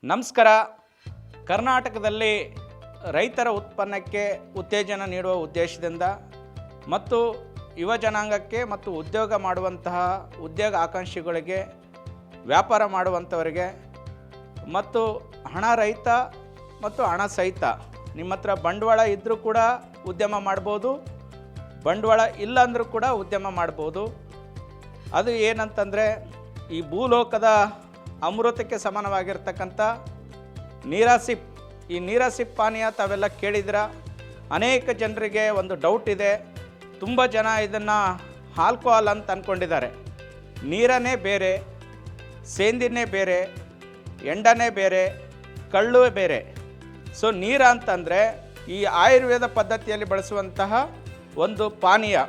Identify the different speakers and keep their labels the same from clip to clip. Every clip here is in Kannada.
Speaker 1: ನಮಸ್ಕಾರ. ಕರ್ನಾಟಕದಲ್ಲಿ ರೈತರ ಉತ್ಪನ್ನಕ್ಕೆ ಉತ್ತೇಜನ ನೀಡುವ ಉದ್ದೇಶದಿಂದ ಮತ್ತು ಯುವ ಜನಾಂಗಕ್ಕೆ ಮತ್ತು ಉದ್ಯೋಗ ಮಾಡುವಂತಹ ಉದ್ಯೋಗ ಆಕಾಂಕ್ಷಿಗಳಿಗೆ, ವ್ಯಾಪಾರ ಮಾಡುವಂಥವರಿಗೆ ಮತ್ತು ಹಣ ರಹಿತ ಮತ್ತು ಹಣ ಸಹಿತ ನಿಮ್ಮ ಹತ್ರ ಬಂಡವಾಳ ಇದ್ದರೂ ಕೂಡ ಉದ್ಯಮ ಮಾಡ್ಬೋದು, ಬಂಡವಾಳ ಇಲ್ಲ ಅಂದರೂ ಕೂಡ ಉದ್ಯಮ ಮಾಡ್ಬೋದು. ಅದು ಏನಂತಂದರೆ ಈ ಭೂಲೋಕದ ಅಮೃತಕ್ಕೆ ಸಮಾನವಾಗಿರ್ತಕ್ಕಂಥ ನೀರಾಸಿಪ್. ಈ ನೀರಾಸಿಪ್ ಪಾನೀಯ ತಾವೆಲ್ಲ ಕೇಳಿದಿರ. ಅನೇಕ ಜನರಿಗೆ ಒಂದು ಡೌಟ್ ಇದೆ. ತುಂಬ ಜನ ಇದನ್ನು ಆಲ್ಕೋಹಾಲ್ ಅಂತ ಅಂದ್ಕೊಂಡಿದ್ದಾರೆ. ನೀರನ್ನೇ ಬೇರೆ, ಸೇಂದಿನೇ ಬೇರೆ, ಎಂಡನೇ ಬೇರೆ, ಕಳ್ಳು ಬೇರೆ. ಸೊ ನೀರು ಅಂತಂದರೆ ಈ ಆಯುರ್ವೇದ ಪದ್ಧತಿಯಲ್ಲಿ ಬಳಸುವಂತಹ ಒಂದು ಪಾನೀಯ.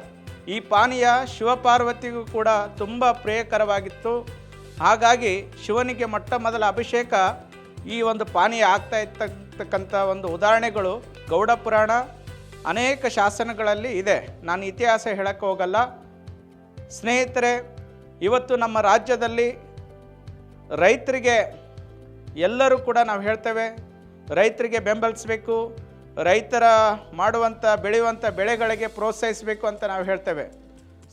Speaker 1: ಈ ಪಾನೀಯ ಶಿವಪಾರ್ವತಿಗೂ ಕೂಡ ತುಂಬ ಪ್ರಿಯಕರವಾಗಿತ್ತು. ಹಾಗಾಗಿ ಶಿವನಿಗೆ ಮೊಟ್ಟ ಮೊದಲ ಅಭಿಷೇಕ ಈ ಒಂದು ಪಾನೀಯ ಆಗ್ತಾ ಇರ್ತಕ್ಕಂಥ ಒಂದು ಉದಾಹರಣೆಗಳು ಗೌಡ ಪುರಾಣ, ಅನೇಕ ಶಾಸನಗಳಲ್ಲಿ ಇದೆ. ನಾನು ಇತಿಹಾಸ ಹೇಳಕ್ಕೆ ಹೋಗಲ್ಲ. ಸ್ನೇಹಿತರೆ, ಇವತ್ತು ನಮ್ಮ ರಾಜ್ಯದಲ್ಲಿ ರೈತರಿಗೆ ಎಲ್ಲರೂ ಕೂಡ ನಾವು ಹೇಳ್ತೇವೆ, ರೈತರಿಗೆ ಬೆಂಬಲಿಸಬೇಕು, ರೈತರ ಬೆಳೆಯುವಂಥ ಬೆಳೆಗಳಿಗೆ ಪ್ರೋತ್ಸಾಹಿಸಬೇಕು ಅಂತ ನಾವು ಹೇಳ್ತೇವೆ.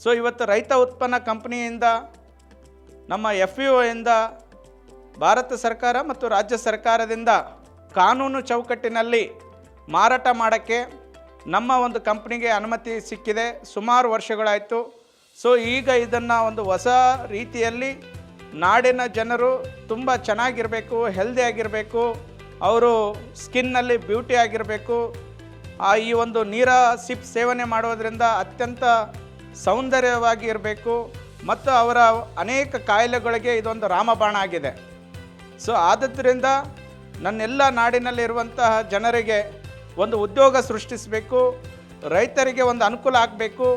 Speaker 1: ಸೊ ಇವತ್ತು ರೈತ ಉತ್ಪನ್ನ ಕಂಪನಿಯಿಂದ, ನಮ್ಮ FAO ಇಂದ, ಭಾರತ ಸರ್ಕಾರ ಮತ್ತು ರಾಜ್ಯ ಸರ್ಕಾರದಿಂದ ಕಾನೂನು ಚೌಕಟ್ಟಿನಲ್ಲಿ ಮಾರಾಟ ಮಾಡೋಕ್ಕೆ ನಮ್ಮ ಒಂದು ಕಂಪ್ನಿಗೆ ಅನುಮತಿ ಸಿಕ್ಕಿದೆ. ಸುಮಾರು ವರ್ಷಗಳಾಯಿತು. ಸೊ ಈಗ ಇದನ್ನು ಒಂದು ಹೊಸ ರೀತಿಯಲ್ಲಿ ನಾಡಿನ ಜನರು ತುಂಬ ಚೆನ್ನಾಗಿರಬೇಕು, ಹೆಲ್ದಿ ಆಗಿರಬೇಕು, ಅವರು ಸ್ಕಿನ್ನಲ್ಲಿ ಬ್ಯೂಟಿ ಆಗಿರಬೇಕು, ಈ ಒಂದು ನೀರಾಸಿಪ್ ಸೇವನೆ ಮಾಡೋದರಿಂದ ಅತ್ಯಂತ ಸೌಂದರ್ಯವಾಗಿ ಇರಬೇಕು ಮತ್ತು ಅವರ ಅನೇಕ ಕಾಯಿಲೆಗಳಿಗೆ ಇದೊಂದು ರಾಮಬಾಣ ಆಗಿದೆ. ಸೊ ಆದ್ದರಿಂದ ನನ್ನೆಲ್ಲ ನಾಡಿನಲ್ಲಿರುವಂತಹ ಜನರಿಗೆ ಒಂದು ಉದ್ಯೋಗ ಸೃಷ್ಟಿಸಬೇಕು, ರೈತರಿಗೆ ಒಂದು ಅನುಕೂಲ ಆಗಬೇಕು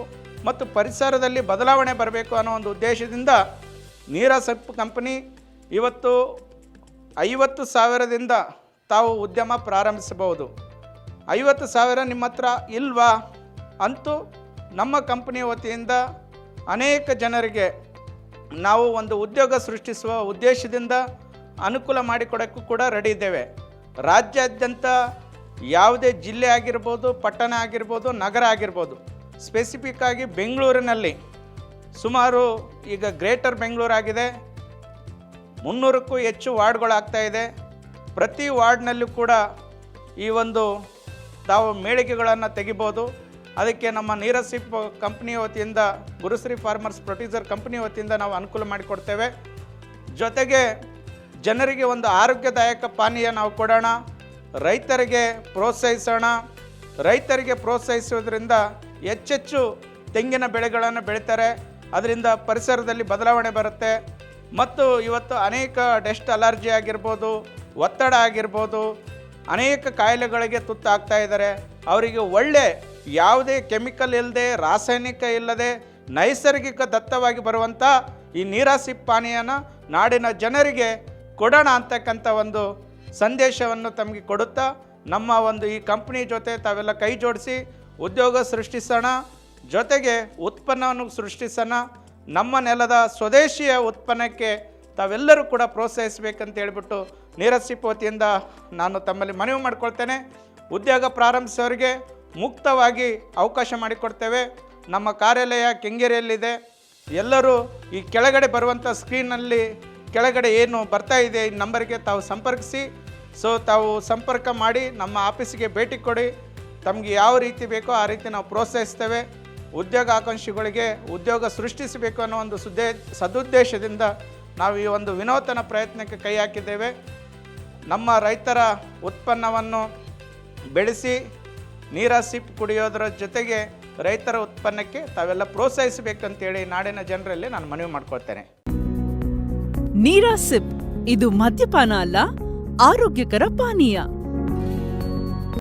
Speaker 1: ಮತ್ತು ಪರಿಸರದಲ್ಲಿ ಬದಲಾವಣೆ ಬರಬೇಕು ಅನ್ನೋ ಒಂದು ಉದ್ದೇಶದಿಂದ ನೀರಾಸಿಪ್ ಕಂಪನಿ ಇವತ್ತು 50,000ದಿಂದ ತಾವು ಉದ್ಯಮ ಪ್ರಾರಂಭಿಸಬಹುದು. 50,000 ನಿಮ್ಮ ಹತ್ರ ಇಲ್ವಾ? ಅಂತೂ ನಮ್ಮ ಕಂಪನಿಯ ವತಿಯಿಂದ ಅನೇಕ ಜನರಿಗೆ ನಾವು ಒಂದು ಉದ್ಯೋಗ ಸೃಷ್ಟಿಸುವ ಉದ್ದೇಶದಿಂದ ಅನುಕೂಲ ಮಾಡಿಕೊಡೋಕ್ಕೂ ಕೂಡ ರೆಡಿ ಇದ್ದೇವೆ. ರಾಜ್ಯಾದ್ಯಂತ ಯಾವುದೇ ಜಿಲ್ಲೆ ಆಗಿರ್ಬೋದು, ಪಟ್ಟಣ ಆಗಿರ್ಬೋದು, ನಗರ ಆಗಿರ್ಬೋದು, ಸ್ಪೆಸಿಫಿಕ್ ಆಗಿ ಬೆಂಗಳೂರಿನಲ್ಲಿ ಸುಮಾರು ಈಗ ಗ್ರೇಟರ್ ಬೆಂಗಳೂರಾಗಿದೆ, 300ಕ್ಕೂ ಹೆಚ್ಚು ವಾರ್ಡ್ಗಳಾಗ್ತಾಯಿದೆ. ಪ್ರತಿ ವಾರ್ಡ್ನಲ್ಲೂ ಕೂಡ ಈ ಒಂದು ತಾವು ಮೇಳಿಗೆಗಳನ್ನು ತೆಗಿಬೋದು. ಅದಕ್ಕೆ ನಮ್ಮ ನೀರಾಸಿಪ್ ಕಂಪ್ನಿ ವತಿಯಿಂದ, ಗುರುಶ್ರೀ ಫಾರ್ಮರ್ಸ್ ಪ್ರೊಡ್ಯೂಸರ್ ಕಂಪ್ನಿ ವತಿಯಿಂದ ನಾವು ಅನುಕೂಲ ಮಾಡಿಕೊಡ್ತೇವೆ. ಜೊತೆಗೆ ಜನರಿಗೆ ಒಂದು ಆರೋಗ್ಯದಾಯಕ ಪಾನೀಯ ನಾವು ಕೊಡೋಣ, ರೈತರಿಗೆ ಪ್ರೋತ್ಸಾಹಿಸೋಣ. ರೈತರಿಗೆ ಪ್ರೋತ್ಸಾಹಿಸೋದ್ರಿಂದ ಹೆಚ್ಚೆಚ್ಚು ತೆಂಗಿನ ಬೆಳೆಗಳನ್ನು ಬೆಳೀತಾರೆ, ಅದರಿಂದ ಪರಿಸರದಲ್ಲಿ ಬದಲಾವಣೆ ಬರುತ್ತೆ. ಮತ್ತು ಇವತ್ತು ಅನೇಕ ಡಸ್ಟ್ ಅಲರ್ಜಿ ಆಗಿರ್ಬೋದು, ಒತ್ತಡ ಆಗಿರ್ಬೋದು, ಅನೇಕ ಕಾಯಿಲೆಗಳಿಗೆ ತುತ್ತಾಗ್ತಾ ಇದ್ದಾರೆ. ಅವರಿಗೆ ಒಳ್ಳೆ ಯಾವುದೇ ಕೆಮಿಕಲ್ ಇಲ್ಲದೆ, ರಾಸಾಯನಿಕ ಇಲ್ಲದೆ, ನೈಸರ್ಗಿಕ ದತ್ತವಾಗಿ ಬರುವಂಥ ಈ ನೀರಾಸಿಪ್ ಪಾನೀಯನ ನಾಡಿನ ಜನರಿಗೆ ಕೊಡೋಣ ಅಂತಕ್ಕಂಥ ಒಂದು ಸಂದೇಶವನ್ನು ತಮಗೆ ಕೊಡುತ್ತಾ, ನಮ್ಮ ಒಂದು ಈ ಕಂಪ್ನಿ ಜೊತೆ ತಾವೆಲ್ಲ ಕೈ ಜೋಡಿಸಿ ಉದ್ಯೋಗ ಸೃಷ್ಟಿಸೋಣ, ಜೊತೆಗೆ ಉತ್ಪನ್ನವನ್ನು ಸೃಷ್ಟಿಸೋಣ. ನಮ್ಮ ನೆಲದ ಸ್ವದೇಶಿಯ ಉತ್ಪನ್ನಕ್ಕೆ ತಾವೆಲ್ಲರೂ ಕೂಡ ಪ್ರೋತ್ಸಾಹಿಸಬೇಕಂತ ಹೇಳ್ಬಿಟ್ಟು ನೀರಾಸಿಪ್ ವತಿಯಿಂದ ನಾನು ತಮ್ಮಲ್ಲಿ ಮನವಿ ಮಾಡ್ಕೊಳ್ತೇನೆ. ಉದ್ಯೋಗ ಪ್ರಾರಂಭಿಸೋರಿಗೆ ಮುಕ್ತವಾಗಿ ಅವಕಾಶ ಮಾಡಿಕೊಡ್ತೇವೆ. ನಮ್ಮ ಕಾರ್ಯಾಲಯ ಕೆಂಗೇರಿಯಲ್ಲಿದೆ. ಎಲ್ಲರೂ ಈ ಕೆಳಗಡೆ ಬರುವಂಥ ಸ್ಕ್ರೀನಲ್ಲಿ ಕೆಳಗಡೆ ಏನು ಬರ್ತಾ ಇದೆ ಈ ನಂಬರ್ಗೆ ತಾವು ಸಂಪರ್ಕಿಸಿ. ಸೊ ತಾವು ಸಂಪರ್ಕ ಮಾಡಿ ನಮ್ಮ ಆಫೀಸಿಗೆ ಭೇಟಿ ಕೊಡಿ. ತಮಗೆ ಯಾವ ರೀತಿ ಬೇಕೋ ಆ ರೀತಿ ನಾವು ಪ್ರೋತ್ಸಾಹಿಸ್ತೇವೆ. ಉದ್ಯೋಗ ಆಕಾಂಕ್ಷಿಗಳಿಗೆ ಉದ್ಯೋಗ ಸೃಷ್ಟಿಸಬೇಕು ಅನ್ನೋ ಒಂದು ಸದುದ್ದೇಶದಿಂದ ನಾವು ಈ ಒಂದು ವಿನೂತನ ಪ್ರಯತ್ನಕ್ಕೆ ಕೈ ಹಾಕಿದ್ದೇವೆ. ನಮ್ಮ ರೈತರ ಉತ್ಪನ್ನವನ್ನು ಬೆಳೆಸಿ ನೀರಾಸಿಪ್ ಕುಡಿಯೋದರ ಜೊತೆಗೆ ರೈತರ ಉತ್ಪನ್ನಕ್ಕೆ ತಾವೆಲ್ಲ ಪ್ರೋತ್ಸಾಹಿಸಬೇಕಂತೇಳಿ ನಾಡಿನ ಜನರಲ್ಲಿ ನಾನು ಮನವಿ ಮಾಡ್ಕೊಳ್ತೇನೆ.
Speaker 2: ನೀರಾಸಿಪ್ ಇದು ಮದ್ಯಪಾನ ಅಲ್ಲ, ಆರೋಗ್ಯಕರ ಪಾನೀಯ.